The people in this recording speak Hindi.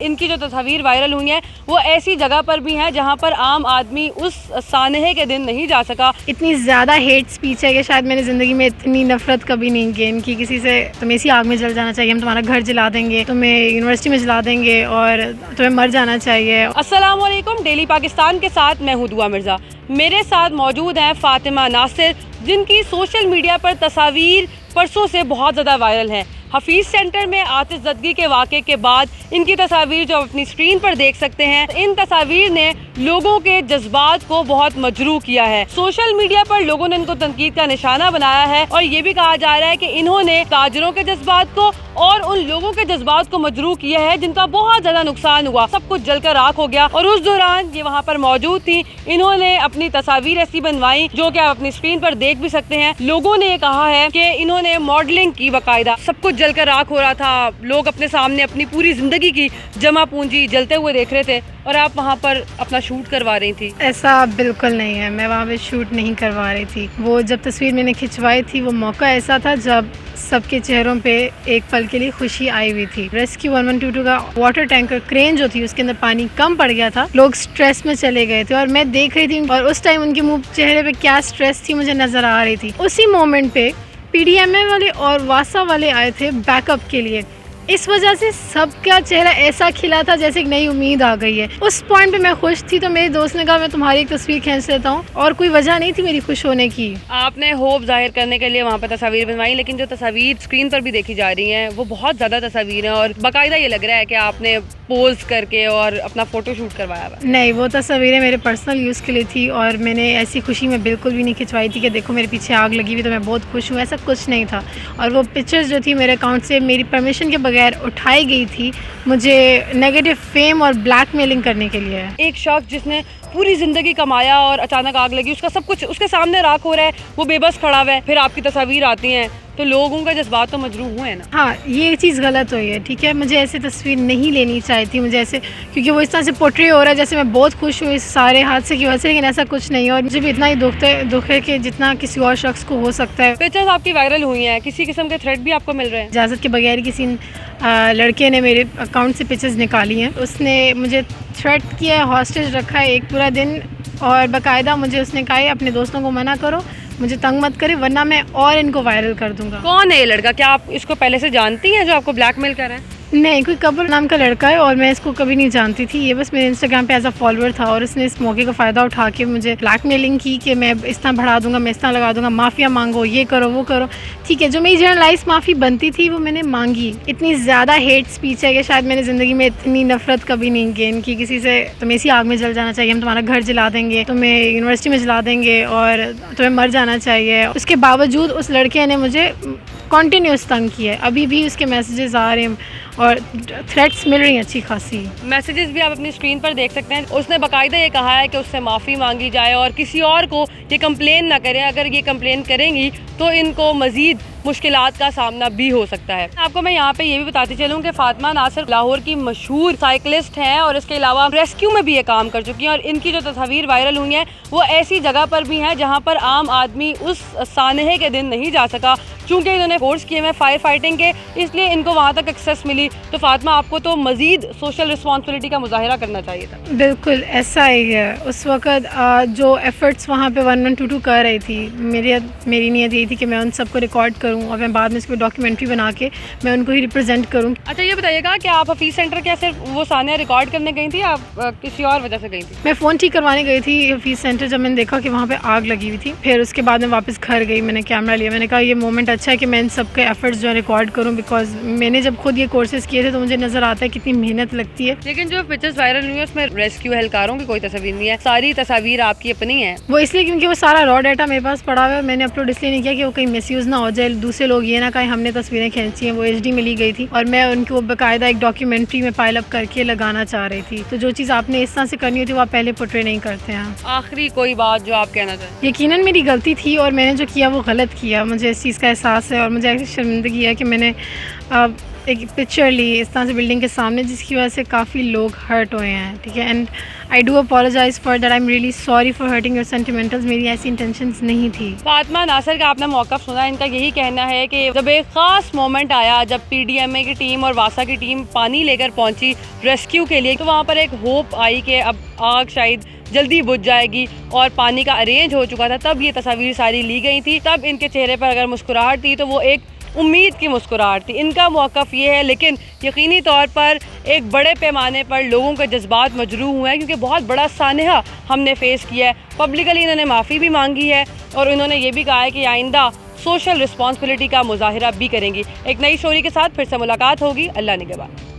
इनकी जो तस्वीर वायरल हुई है वो ऐसी जगह पर भी हैं जहां पर आम आदमी उस सानहे के दिन नहीं जा सका। इतनी ज़्यादा हेट स्पीच है कि शायद मैंने ज़िंदगी में इतनी नफरत कभी नहीं गेन की किसी से। तुम्हें इसी आग में जल जाना चाहिए, हम तुम्हारा घर जला देंगे, तुम्हें यूनिवर्सिटी में जला देंगे और तुम्हें मर जाना चाहिए। अस्सलाम वालेकुम, डेली पाकिस्तान के साथ मैं हूं दुआ मिर्ज़ा। मेरे साथ मौजूद हैं फ़ातिमा नासिर, जिनकी सोशल मीडिया पर तस्वीर परसों से बहुत ज़्यादा वायरल हैं। हफीज़ सेंटर में आतिश ज़दगी के वाक़े के बाद इनकी तस्वीर जो अपनी स्क्रीन पर देख सकते हैं, इन तस्वीर ने लोगों के जज्बात को बहुत मजरूह किया है। सोशल मीडिया पर लोगों ने इनको तनकीद का निशाना बनाया है और ये भी कहा जा रहा है कि इन्होंने ताजरों के जज्बात को और उन लोगों के जज्बात को मजरूह किया है जिनका बहुत ज़्यादा नुकसान हुआ। सब कुछ जलकर राख हो गया और उस दौरान ये वहाँ पर मौजूद थी। इन्होंने अपनी तस्वीर ऐसी बनवाई जो कि आप अपनी स्क्रीन पर देख भी सकते हैं। लोगों ने ये कहा है कि इन्होंने मॉडलिंग की, बाकायदा सब कुछ जलकर राख हो रहा था, लोग अपने सामने अपनी पूरी जिंदगी की जमा पूंजी जलते हुए देख रहे थे और आप वहाँ पर अपना शूट करवा रही थी। ऐसा बिल्कुल नहीं है, मैं वहाँ पे शूट नहीं करवा रही थी। वो जब तस्वीर मैंने खिंचवाई थी वो मौका ऐसा था जब सबके चेहरों पे एक पल के लिए खुशी आई हुई थी। रेस्क्यू 1122 का वाटर टैंकर क्रेन जो थी उसके अंदर पानी कम पड़ गया था, लोग स्ट्रेस में चले गए थे और मैं देख रही थी और उस टाइम उनके मुंह चेहरे पे क्या स्ट्रेस थी मुझे नज़र आ रही थी। उसी मोमेंट पे PDMA वाले और वासा वाले आए थे बैकअप के लिए। इस वजह से सबका चेहरा ऐसा खिला था जैसे एक नई उम्मीद आ गई है। उस पॉइंट पे मैं खुश थी तो मेरे दोस्त ने कहा मैं तुम्हारी एक तस्वीर खींच लेता हूँ, और कोई वजह नहीं थी मेरी खुश होने की। आपने होप जाहिर करने के लिए वहाँ पर तस्वीर बनवाई, लेकिन जो तस्वीर स्क्रीन पर भी देखी जा रही हैं वो बहुत ज़्यादा तस्वीर हैं और बाकायदा ये लग रहा है कि आपने पोज करके और अपना फ़ोटो शूट करवाया हुआ। नहीं, वो तस्वीरें मेरे पर्सनल यूज़ के लिए थी और मैंने ऐसी खुशी में बिल्कुल भी नहीं खिंचवाई थी कि देखो मेरे पीछे आग लगी हुई तो मैं बहुत खुश हूँ, ऐसा कुछ नहीं था। और वो पिक्चर्स जो थी मेरे अकाउंट से मेरी परमिशन के बगैर उठाई गई थी, मुझे नेगेटिव फेम और ब्लैकमेलिंग करने के लिए। एक शख्स जिसने पूरी ज़िंदगी कमाया और अचानक आग लगी, उसका सब कुछ उसके सामने राख हो रहा है, वो बेबस खड़ा हुआ है, फिर आपकी तस्वीर आती हैं तो लोगों का जज्बात तो मजरूह हुए हैं ना। हाँ, ये चीज़ गलत हुई है, ठीक है। मुझे ऐसे तस्वीर नहीं लेनी चाहिए थी, मुझे ऐसे, क्योंकि वो इस तरह से पोर्ट्रे हो रहा है जैसे मैं बहुत खुश हूँ इस सारे हादसे की वजह से, लेकिन ऐसा कुछ नहीं है। और मुझे भी इतना ही दुख है कि जितना किसी और शख्स को हो सकता है। पिक्चर्स आपकी वायरल हुई हैं, किसी किस्म के थ्रेट भी आपको मिल रहे हैं? इजाज़त के बगैर किसी लड़के ने मेरे अकाउंट से पिक्चर्स निकाली हैं, उसने मुझे थ्रेट किया है, हॉस्टेज रखा है एक पूरा दिन, और बाकायदा मुझे उसने कहा है अपने दोस्तों को मना करो, मुझे तंग मत करे वरना मैं और इनको वायरल कर दूंगा। कौन है ये लड़का? क्या आप इसको पहले से जानती हैं जो आपको ब्लैकमेल कर रहा है? नहीं, कोई कबूल नाम का लड़का है और मैं इसको कभी नहीं जानती थी। ये बस मेरे इंस्टाग्राम पे एज अ फॉलोअर था और इसने इस मौके का फ़ायदा उठा के मुझे ब्लैकमेलिंग की कि मैं इस तरह बढ़ा दूंगा, मैं इस तरह लगा दूंगा, माफ़िया मांगो, ये करो वो करो। ठीक है, जो मेरी जर्नलाइज माफ़ी बनती थी वो मैंने मांगी। इतनी ज़्यादा हेट स्पीच है कि शायद मैंने ज़िंदगी में इतनी नफरत कभी नहीं गेन की किसी से। तुम्हें इसी आग में जल जाना चाहिए, हम तुम्हारा घर जला देंगे, तुम्हें यूनिवर्सिटी में जला देंगे और तुम्हें मर जाना चाहिए। उसके बावजूद उस लड़के ने मुझे कॉन्टीन्यूस तंग किया है, अभी भी उसके मैसेजेस आ रहे हैं और थ्रेट्स मिल रही हैं अच्छी खासी। मैसेजेस भी आप अपनी स्क्रीन पर देख सकते हैं। उसने बाकायदा ये कहा है कि उससे माफ़ी मांगी जाए और किसी और को ये कंप्लेन ना करें। अगर ये कंप्लेन करेंगी तो इनको मज़ीद मुश्किलात का सामना भी हो सकता है। आपको मैं यहाँ पे ये भी बताती चलूँ कि फ़ातिमा नासिर लाहौर की मशहूर साइकिलिस्ट हैं और इसके अलावा रेस्क्यू में भी ये काम कर चुकी हैं और इनकी जो तस्वीर वायरल हुई है वो ऐसी जगह पर भी हैं जहाँ पर आम आदमी उस सानहे के दिन नहीं जा सका। चूँकि इन्होंने कोर्स किए हैं फायर फाइटिंग के, इसलिए इनको वहाँ तक एक्सेस मिली। तो फ़ातिमा, आपको तो मज़ीद सोशल रिस्पॉन्सिबिलिटी का मुजाहिरा करना चाहिए था। बिल्कुल ऐसा ही है। उस वक़्त जो एफ़र्ट्स वहाँ पे 1122 कर रही थी, मेरी नीयत यही थी कि मैं उन सबको रिकॉर्ड करूँ और मैं बाद में इसको डॉक्यूमेंट्री बना के मैं उनको ही रिप्रेजेंट करूँ। अच्छा, ये बताइएगा कि आप हफीज़ सेंटर क्या सिर्फ वो सानिया रिकॉर्ड करने गई थी, आप किसी और वजह से गई थी? मैं फ़ोन ठीक करवाने गई थी हफीज़ सेंटर, जब मैंने देखा कि वहाँ पे आग लगी हुई थी। फिर उसके बाद मैं वापस घर गई, मैंने कैमरा लिया, मैंने कहा ये मोमेंट अच्छा है कि मैं इन सब के एफर्ट्स जो है रिकॉर्ड करूँ, बिकॉज मैंने जब खुद ये कोर्सेज किए थे तो मुझे नज़र आता है कितनी मेहनत लगती है। लेकिन जो पिक्चर्स वायरल हुई है उसमें रेस्क्यू एहलकारों की कोई तस्वीर नहीं है, सारी तस्वीर आपकी अपनी है। वो इसलिए क्योंकि वो सारा रॉ डाटा मेरे पास पड़ा हुआ है, मैंने अपलोड इसलिए नहीं किया कि वो कहीं मिसयूज़ ना हो जाए, दूसरे लोग ये ना कहें हमने तस्वीरें खींची हैं। वो HD में ली गई थी और मैं उनको बाकायदा एक डॉक्यूमेंट्री में पाइल अप करके लगाना चाह रही थी। तो जो चीज़ आपने इस तरह से करनी होती है वो आप पहले पोर्ट्रे नहीं करते हैं। आखिरी कोई बात जो आप कहना चाहें? यकीनन मेरी गलती थी और मैंने जो किया वो गलत किया, मुझे इस चीज़ का एहसास है और मुझे ऐसी शर्मिंदगी है कि मैंने एक पिक्चर ली इस तरह से बिल्डिंग के सामने, जिसकी वजह से काफ़ी लोग हर्ट हुए हैं, ठीक है। And I do apologize for that, I am really sorry for hurting your sentimentals. मेरी ऐसी इंटेंशंस नहीं थी। फातिमा नासिर का आपने मौक़िफ़ सुना, इनका यही कहना है कि जब एक ख़ास मोमेंट आया, जब PDMA की टीम और वासा की टीम पानी लेकर पहुंची रेस्क्यू के लिए, तो वहाँ पर एक होप आई कि अब आग शायद जल्दी बुझ जाएगी और पानी का अरेंज हो चुका था। तब ये तस्वीर सारी ली गई थी, तब इनके चेहरे पर अगर मुस्कुराहट थी तो वो एक उम्मीद की मुस्कुराहट थी। इनका मौक़िफ़ ये है, लेकिन यकीनी तौर पर एक बड़े पैमाने पर लोगों के जज्बात मजरूह हुए हैं, क्योंकि बहुत बड़ा सानहा हमने फ़ेस किया है। पब्लिकली इन्होंने माफ़ी भी मांगी है और इन्होंने ये भी कहा है कि आइंदा सोशल रिस्पॉन्सिबिलिटी का मुजाहिरा भी करेंगी। एक नई स्टोरी के साथ फिर से मुलाकात होगी। अल्लाह निगहबान।